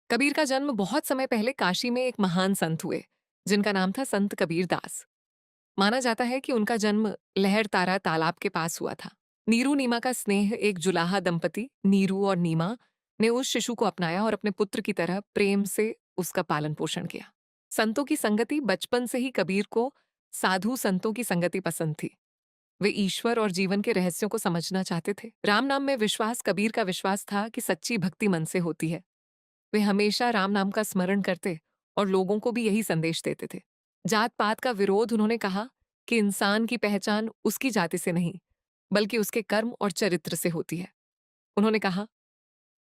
कबीर का जन्म बहुत समय पहले काशी में एक महान संत हुए, जिनका नाम था संत कबीर दास। माना जाता है कि उनका जन्म लहर तारा तालाब के पास हुआ था। नीरू नीमा का स्नेह, एक जुलाहा दंपति नीरू और नीमा ने उस शिशु को अपनाया और अपने पुत्र की तरह प्रेम से उसका पालन पोषण किया। संतों की संगति, बचपन से ही कबीर को साधु संतों की संगति पसंद थी। वे ईश्वर और जीवन के रहस्यों को समझना चाहते थे। राम नाम में विश्वास, कबीर का विश्वास था कि सच्ची भक्ति मन से होती है। वे हमेशा राम नाम का स्मरण करते और लोगों को भी यही संदेश देते थे। जात पात का विरोध, उन्होंने कहा कि इंसान की पहचान उसकी जाति से नहीं, बल्कि उसके कर्म और चरित्र से होती है। उन्होंने कहा,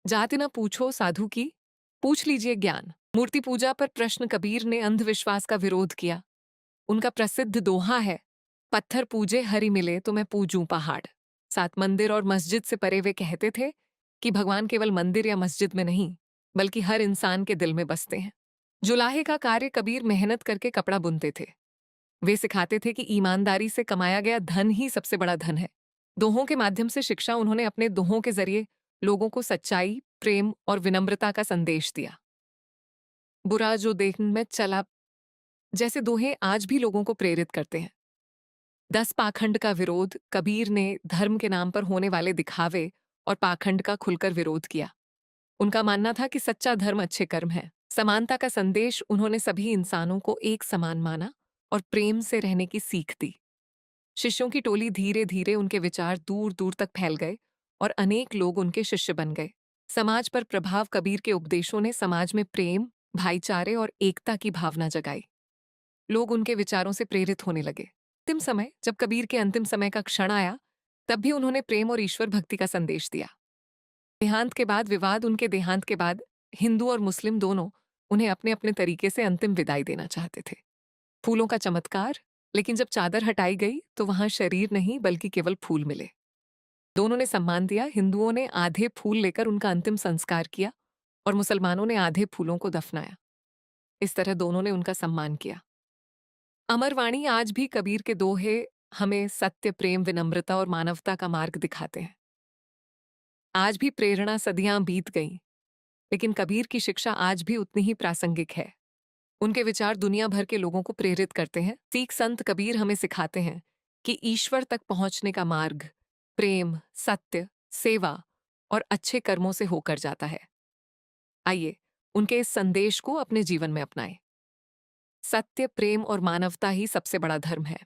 जाति न पूछो साधु की, पूछ लीजिए ज्ञान। मूर्ति पूजा पर प्रश्न, कबीर ने अंधविश्वास का विरोध किया। उनका प्रसिद्ध दोहा है, पत्थर पूजे हरि मिले तो मैं पूजूं पहाड़। साथ मंदिर और मस्जिद से परे वे कहते थे कि भगवान केवल मंदिर या मस्जिद में नहीं, बल्कि हर इंसान के दिल में बसते हैं। जुलाहे का कार्य, कबीर मेहनत करके कपड़ा बुनते थे। वे सिखाते थे कि ईमानदारी से कमाया गया धन ही सबसे बड़ा धन है। दोहों के माध्यम से शिक्षा, उन्होंने अपने दोहों के जरिए लोगों को सच्चाई, प्रेम और विनम्रता का संदेश दिया। बुरा जो देख में चला जैसे दोहे आज भी लोगों को प्रेरित करते हैं। 10 पाखंड का विरोध, कबीर ने धर्म के नाम पर होने वाले दिखावे और पाखंड का खुलकर विरोध किया। उनका मानना था कि सच्चा धर्म अच्छे कर्म है। समानता का संदेश, उन्होंने सभी इंसानों को एक समान माना और प्रेम से रहने की सीख दी। शिष्यों की टोली धीरे धीरे, उनके विचार दूर दूर तक फैल गए और अनेक लोग उनके शिष्य बन गए। समाज पर प्रभाव, कबीर के उपदेशों ने समाज में प्रेम, भाईचारे और एकता की भावना जगाई। लोग उनके विचारों से प्रेरित होने लगे। अंतिम समय, जब कबीर के अंतिम समय का क्षण आया, तब भी उन्होंने प्रेम और ईश्वर भक्ति का संदेश दिया। देहांत के बाद विवाद, उनके देहांत के बाद हिंदू और मुस्लिम दोनों उन्हें अपने अपने तरीके से अंतिम विदाई देना चाहते थे। फूलों का चमत्कार, लेकिन जब चादर हटाई गई तो वहां शरीर नहीं बल्कि केवल फूल मिले। दोनों ने सम्मान दिया। हिंदुओं ने आधे फूल लेकर उनका अंतिम संस्कार किया और मुसलमानों ने आधे फूलों को दफनाया। इस तरह दोनों ने उनका सम्मान किया। अमरवाणी, आज भी कबीर के दोहे हमें सत्य, प्रेम, विनम्रता और मानवता का मार्ग दिखाते हैं। आज भी प्रेरणा, सदियां बीत गईं, लेकिन कबीर की शिक्षा आज भी उतनी ही प्रासंगिक है। उनके विचार दुनिया भर के लोगों को प्रेरित करते हैं। सीख संत कबीर हमें सिखाते हैं कि ईश्वर तक पहुंचने का मार्ग प्रेम, सत्य, सेवा और अच्छे कर्मों से होकर जाता है। आइए उनके इस संदेश को अपने जीवन में अपनाएं। सत्य, प्रेम और मानवता ही सबसे बड़ा धर्म है।